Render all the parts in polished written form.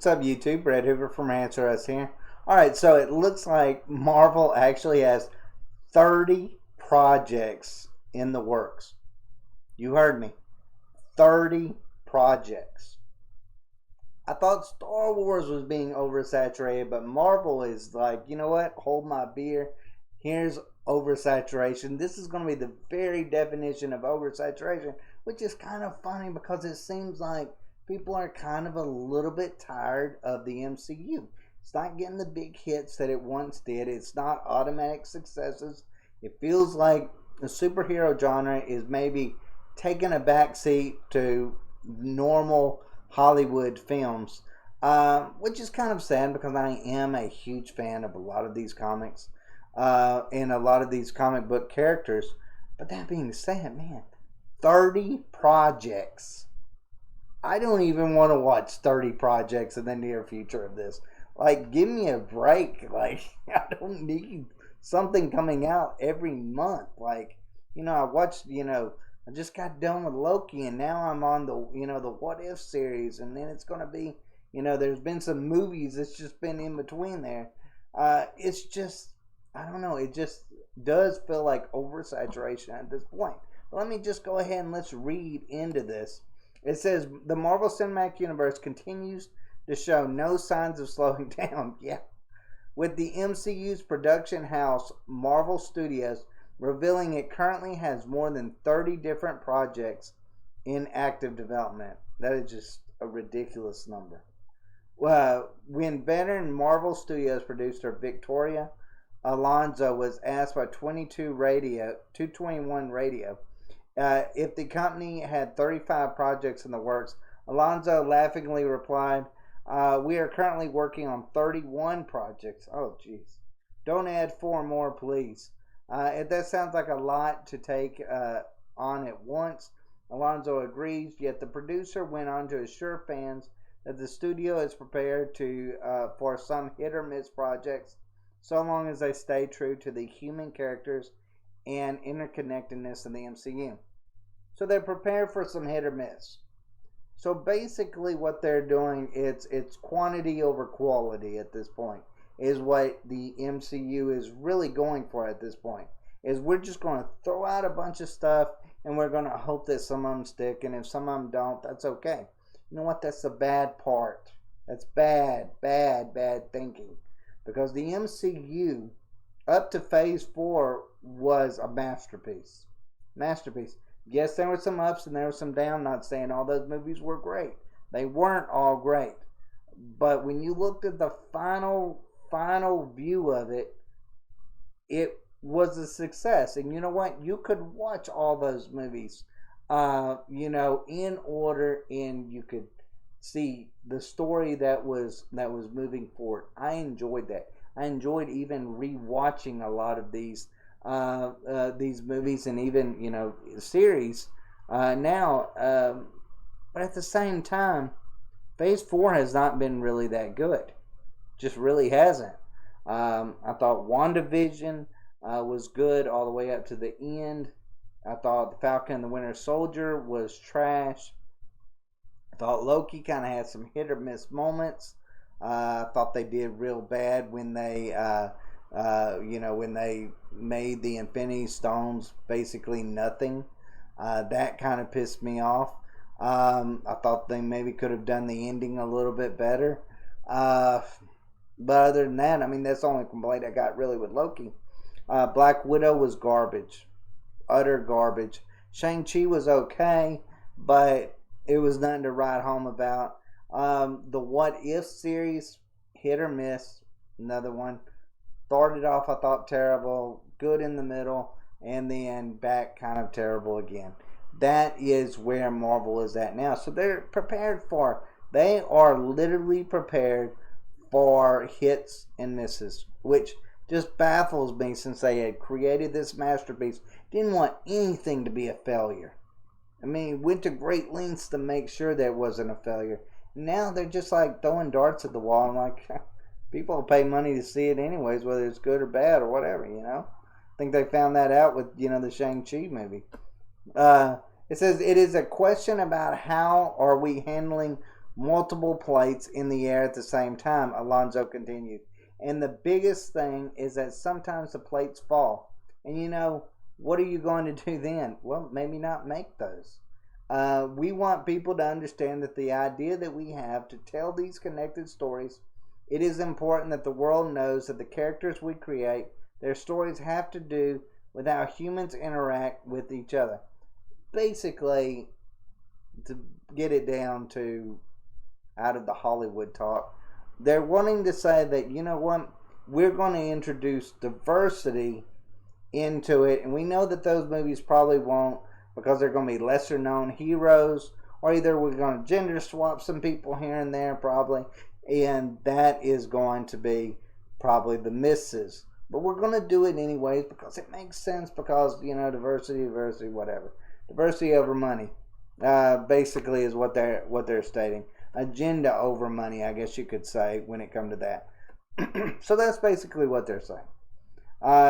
What's up, YouTube? Brett Hoover from Rants here. Alright, so it looks like Marvel actually has 30 projects in the works. You heard me. 30 projects. I thought Star Wars was being oversaturated, but Marvel is like, you know what? Hold my beer. Here's oversaturation. This is going to be the very definition of oversaturation, which is kind of funny because it seems like people are kind of a little bit tired of the MCU. It's not getting the big hits that it once did. It's not automatic successes. It feels like the superhero genre is maybe taking a backseat to normal Hollywood films, which is kind of sad because I am a huge fan of a lot of these comics and a lot of these comic book characters. But that being said, man, 30 projects. I don't even want to watch 30 projects in the near future of this. Like, give me a break. Like, I don't need something coming out every month. Like, I watched, I just got done with Loki, and now I'm on the, the What If series, and then it's going to be, there's been some movies that's just been in between there. It's just, I don't know, it just does feel like oversaturation at this point. But let me just go ahead and let's read into this. It says, the Marvel Cinematic Universe continues to show no signs of slowing down. Yeah. With the MCU's production house, Marvel Studios, revealing it currently has more than 30 different projects in active development. That is just a ridiculous number. When veteran Marvel Studios producer Victoria Alonso was asked by 221 Radio, if the company had 35 projects in the works, Alonso laughingly replied, we are currently working on 31 projects. Oh, jeez. Don't add 4 more, please. That sounds like a lot to take on at once. Alonso agrees, yet the producer went on to assure fans that the studio is prepared for some hit or miss projects, so long as they stay true to the human characters and interconnectedness in the MCU. So they're prepared for some hit or miss. So basically what they're doing, it's quantity over quality at this point, is what the MCU is really going for at this point. Is we're just going to throw out a bunch of stuff and we're going to hope that some of them stick, and if some of them don't, that's okay. You know what? That's the bad part. That's bad thinking. Because the MCU, up to Phase 4, was a masterpiece. Yes, there were some ups and there were some downs. Not saying all those movies were great. They weren't all great. But when you looked at the final view of it, it was a success. And you know what? You could watch all those movies, in order, and you could see the story that was moving forward. I enjoyed that. I enjoyed even rewatching a lot of these movies and even series now. But at the same time, Phase 4 has not been really that good. Just really hasn't. I thought WandaVision was good all the way up to the end. I thought The Falcon and the Winter Soldier was trash. I thought Loki kind of had some hit or miss moments. I thought they did real bad when they, when they made the Infinity Stones basically nothing. That kind of pissed me off. I thought they maybe could have done the ending a little bit better. But other than that, I mean, that's the only complaint I got really with Loki. Black Widow was garbage. Utter garbage. Shang-Chi was okay, but it was nothing to write home about. The What If series, hit or miss. Another one. Started off, I thought, terrible. Good in the middle. And then back kind of terrible again. That is where Marvel is at now. So they're prepared for. They are literally prepared for hits and misses, which just baffles me, since they had created this masterpiece. Didn't want anything to be a failure. I mean, went to great lengths to make sure that it wasn't a failure. Now they're just like throwing darts at the wall. I'm like, people will pay money to see it anyways, whether it's good or bad or whatever, I think they found that out with, the Shang-Chi movie. It says, it is a question about how are we handling multiple plates in the air at the same time, Alonzo continued. And the biggest thing is that sometimes the plates fall. And what are you going to do then? Well, maybe not make those. We want people to understand that the idea that we have to tell these connected stories, it is important that the world knows that the characters we create, their stories have to do with how humans interact with each other. Basically, to get it down to out of the Hollywood talk, they're wanting to say that, we're going to introduce diversity into it, and we know that those movies probably won't, because they're going to be lesser known heroes, or either we're going to gender swap some people here and there probably, and that is going to be probably the misses. But we're going to do it anyways because it makes sense, because diversity, whatever, diversity over money, basically is what they're stating. Agenda over money, I guess you could say, when it comes to that. So that's basically what they're saying.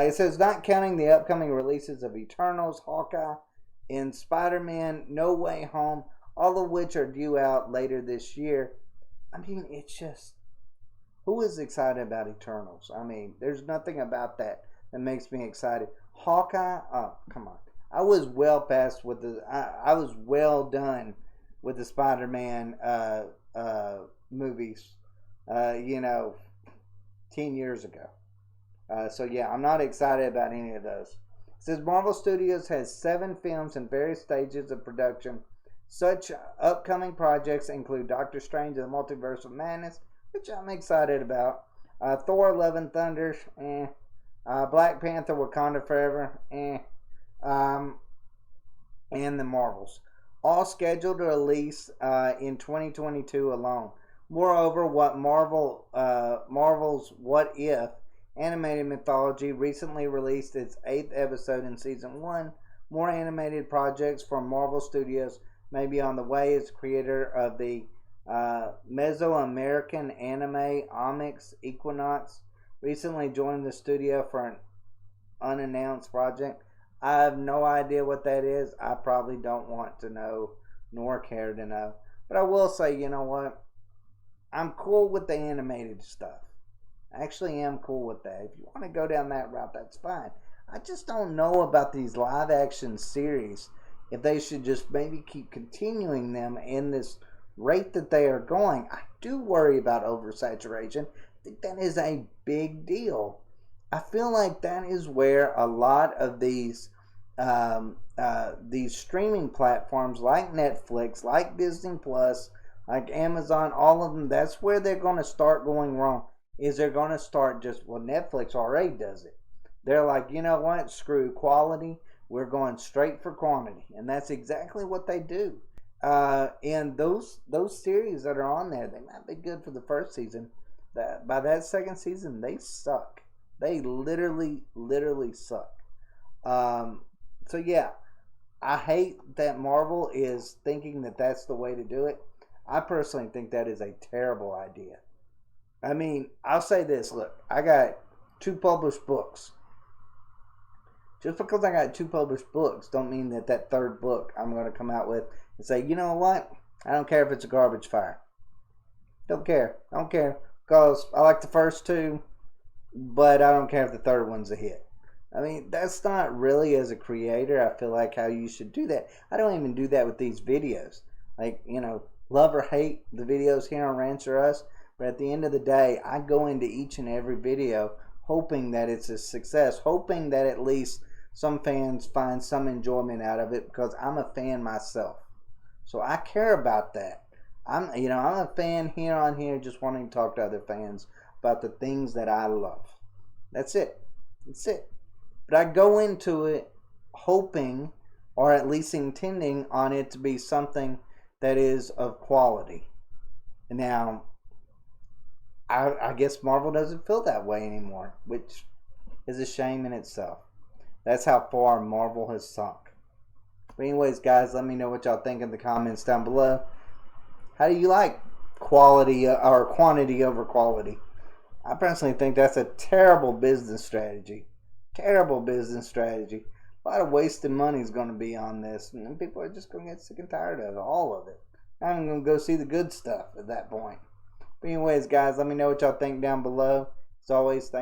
It says, not counting the upcoming releases of Eternals, Hawkeye, and Spider-Man No Way Home, all of which are due out later this year. I mean, it's just, who is excited about Eternals? I mean, there's nothing about that makes me excited. Hawkeye, oh, come on. I was well past with I was well done with the Spider-Man movies, 10 years ago. So yeah, I'm not excited about any of those. It says Marvel Studios has 7 films in various stages of production. Such upcoming projects include Doctor Strange and the Multiverse of Madness, which I'm excited about. Thor: Love and Thunder, Black Panther: Wakanda Forever, and the Marvels, all scheduled to release in 2022 alone. Moreover, Marvel's What If animated mythology recently released its 8th episode in season 1. More animated projects from Marvel Studios may be on the way, as creator of the Mesoamerican anime Onyx Equinox recently joined the studio for an unannounced project. I have no idea what that is. I probably don't want to know, nor care to know. But I will say, you know what? I'm cool with the animated stuff. I actually am cool with that. If you want to go down that route, that's fine. I just don't know about these live action series. If they should just maybe keep continuing them in this rate that they are going. I do worry about oversaturation. I think that is a big deal. I feel like that is where a lot of these streaming platforms like Netflix, like Disney Plus, like Amazon, all of them, that's where they're going to start going wrong. Is they're going to start Netflix already does it. They're like, you know what, screw quality, we're going straight for quantity. And that's exactly what they do. And those series that are on there, they might be good for the first season. By that second season, they suck. They literally suck. So yeah, I hate that Marvel is thinking that that's the way to do it. I personally think that is a terrible idea. I mean, I'll say this. Look, I got 2 published books. Just because I got 2 published books don't mean that 3rd book I'm going to come out with and say, you know what? I don't care if it's a garbage fire. Don't care. I don't care. Because I like the first 2, but I don't care if the 3rd one's a hit. I mean, that's not really, as a creator, I feel like how you should do that. I don't even do that with these videos. Like, love or hate the videos here on Rants or Us. But at the end of the day, I go into each and every video hoping that it's a success, hoping that at least some fans find some enjoyment out of it, because I'm a fan myself. So I care about that. I'm a fan here on here, just wanting to talk to other fans about the things that I love. That's it. That's it. But I go into it hoping, or at least intending on it to be something that is of quality. Now, I guess Marvel doesn't feel that way anymore, which is a shame in itself. That's how far Marvel has sunk. But anyways, guys, let me know what y'all think in the comments down below. How do you like quality or quantity over quality? I personally think that's a terrible business strategy. Terrible business strategy. A lot of wasted money is going to be on this, and people are just going to get sick and tired of it, all of it. I'm gonna go see the good stuff at that point. But anyways, guys, let me know what y'all think down below. As always, thank